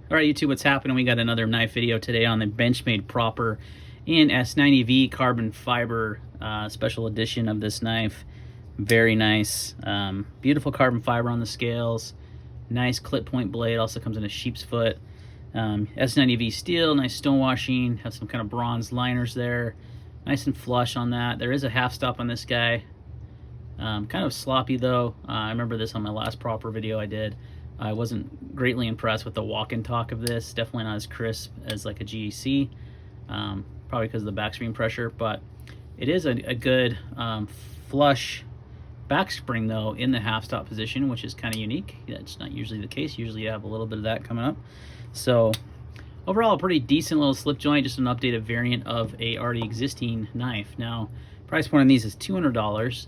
All right, YouTube, what's happening? We got another knife video today on the Benchmade Proper in S90V carbon fiber special edition of this knife. Very nice. Beautiful carbon fiber on the scales. Nice clip point blade. Also comes in a sheep's foot. S90V steel, nice stone washing. Has some kind of bronze liners there. Nice and flush on that. There is a half stop on this guy. Kind of sloppy though. I remember this on my last Proper video I did. I wasn't greatly impressed with the walk and talk of this. Definitely not as crisp as like a GEC, probably because of the backspring pressure, but it is a good flush backspring though in the half stop position, which is kind of unique. That's not usually the case. Usually you have a little bit of that coming up. So overall, a pretty decent little slip joint, just an updated variant of a already existing knife. Now, price point on these is $200.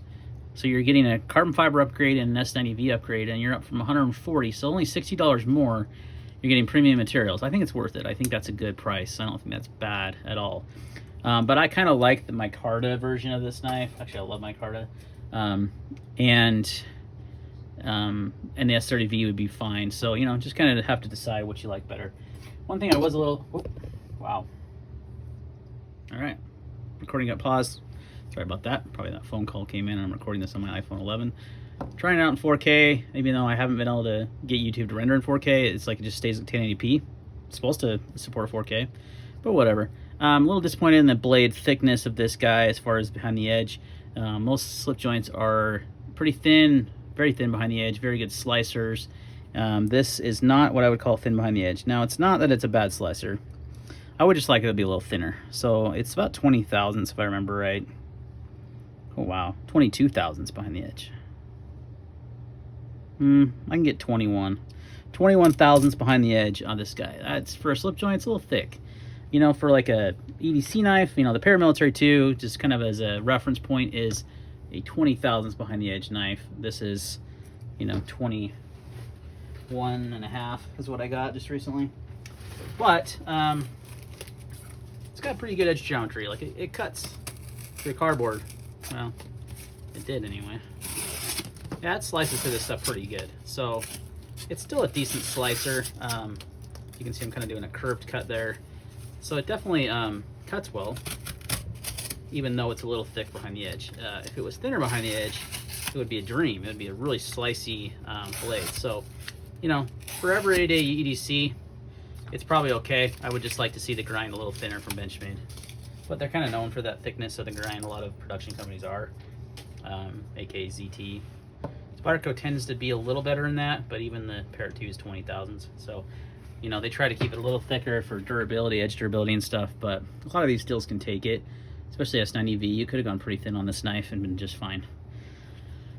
So you're getting a carbon fiber upgrade and an S90V upgrade, and you're up from $140, so only $60 more. You're getting premium materials. I think it's worth it. I think that's a good price. I don't think that's bad at all. But I kind of like the micarta version of this knife. Actually, I love micarta. And the S30V would be fine. So, you know, just kind of have to decide what you like better. One thing I was a little... wow. All right. Recording got paused. Sorry about that. Probably that phone call came in and I'm recording this on my iPhone 11. Trying it out in 4K, even though I haven't been able to get YouTube to render in 4K. It's like it just stays at 1080p. It's supposed to support 4K, but whatever. I'm a little disappointed in the blade thickness of this guy as far as behind the edge. Most slip joints are pretty thin, very thin behind the edge, very good slicers. This is not what I would call thin behind the edge. Now, it's not that it's a bad slicer. I would just like it to be a little thinner. So it's about 20 thousandths if I remember right. Oh wow, 22 thousandths behind the edge. I can get 21 thousandths behind the edge on this guy. That's for a slip joint. It's a little thick, you know. For like a EDC knife, you know, the paramilitary 2, just kind of as a reference point, is a 20 thousandths behind the edge knife. This is, you know, 21 and a half is what I got just recently. But it's got pretty good edge geometry. Like it cuts through cardboard. Well, it did anyway. Yeah, it slices through this stuff pretty good. So it's still a decent slicer. You can see I'm kind of doing a curved cut there. So it definitely cuts well, even though it's a little thick behind the edge. If it was thinner behind the edge, it would be a dream. It would be a really slicey blade. So, you know, for everyday EDC, it's probably okay. I would just like to see the grind a little thinner from Benchmade. But they're kind of known for that thickness of the grind. A lot of production companies are, aka ZT. Spyderco tends to be a little better in that, but even the Parrot 2 is 20 thousandths. So, you know, they try to keep it a little thicker for durability, edge durability and stuff, but a lot of these steels can take it, especially S90V. You could have gone pretty thin on this knife and been just fine.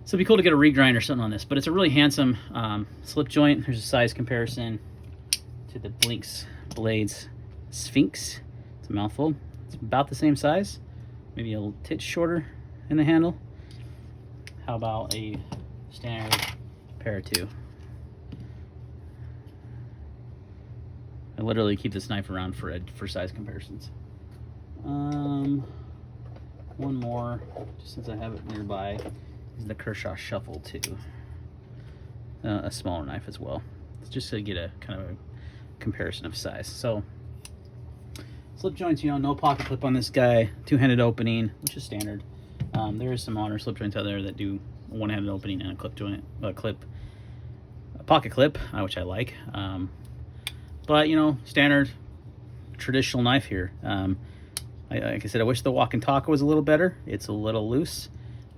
So it'd be cool to get a regrind or something on this, but it's a really handsome slip joint. There's a size comparison to the Blinks Blades Sphinx. It's a mouthful. It's about the same size, maybe a little titch shorter in the handle. How about a standard Parrot 2? I literally keep this knife around for size comparisons. One more, just since I have it nearby, is the Kershaw Shuffle 2. A smaller knife as well. It's just to get a kind of a comparison of size. So slip joints, you know, no pocket clip on this guy, two-handed opening, which is standard. There is some modern slip joints out there that do a one-handed opening and a clip joint, a pocket clip, which I like. But you know, standard traditional knife here. Like I said, I wish the walk and talk was a little better. It's a little loose,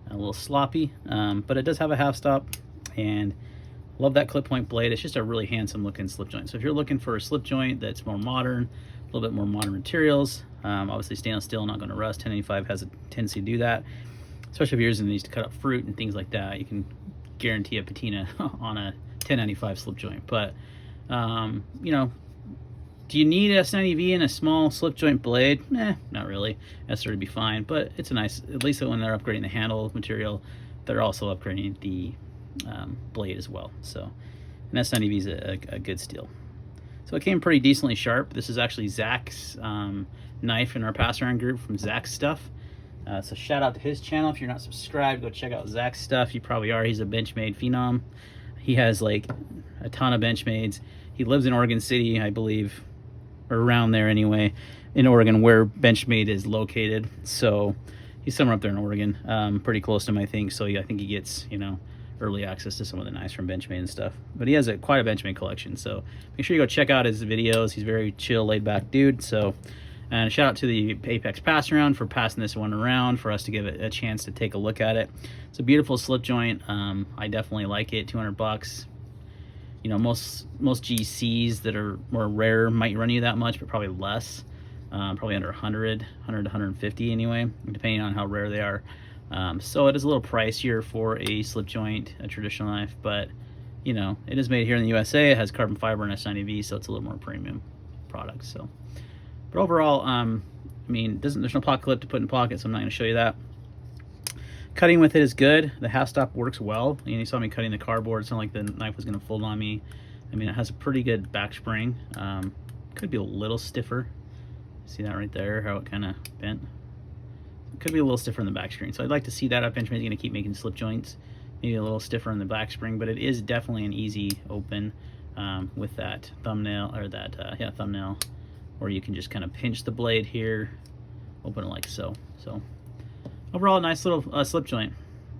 a little sloppy, but it does have a half stop, and love that clip point blade. It's just a really handsome looking slip joint. So if you're looking for a slip joint that's more modern, a little bit more modern materials, obviously stainless steel, not going to rust. 1085 has a tendency to do that, especially if you're using these to cut up fruit and things like that. You can guarantee a patina on a 1095 slip joint. But you know, do you need a S90V and a small slip joint blade? Not really. S30 would be fine, but it's a nice, at least when they're upgrading the handle material, they're also upgrading the blade as well. So an S90V is a good steel. So it came pretty decently sharp. This is actually Zach's knife in our pass around group from Zach's Stuff. So shout out to his channel. If you're not subscribed, go check out Zach's stuff. You probably are. He's a Benchmade phenom. He has like a ton of Benchmades. He lives in Oregon City, I believe, or around there anyway, in Oregon, where Benchmade is located. So he's somewhere up there in Oregon, pretty close to him, I think. So yeah, I think he gets, you know, early access to some of the knives from Benchmade and stuff. But he has quite a Benchmade collection, so make sure you go check out his videos. He's a very chill, laid-back dude. So, and shout out to the Apex Pass Around for passing this one around for us to give it a chance to take a look at it. It's a beautiful slip joint. I definitely like it. $200. You know, most GCs that are more rare might run you that much, but probably less. Probably under 100 to 150 anyway, depending on how rare they are. So it is a little pricier for a slip joint, a traditional knife, but you know, it is made here in the USA. It has carbon fiber and S90V, so it's a little more premium product. So, but overall, I mean, there's no pocket clip to put in pocket, so I'm not going to show you that. Cutting with it is good. The half stop works well. You saw me cutting the cardboard. It's not like the knife was going to fold on me. I mean, it has a pretty good back spring. Could be a little stiffer. See that right there, how it kind of bent? Could be a little stiffer in the back spring. So I'd like to see that up. Benchmade's going to keep making slip joints. Maybe a little stiffer in the back spring, but it is definitely an easy open with that thumbnail, or that, yeah, thumbnail, where you can just kind of pinch the blade here, open it like so. So overall, nice little slip joint.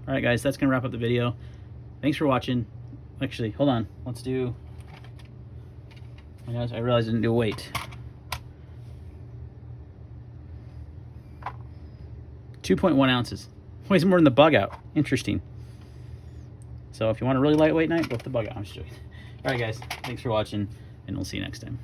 All right, guys, that's going to wrap up the video. Thanks for watching. Actually, hold on. Let's do, I realized I didn't do a weight. 2.1 ounces. Weighs more than the bug out. Interesting. So if you want a really lightweight knife, go with the bug out. I'm just joking. All right, guys. Thanks for watching, and we'll see you next time.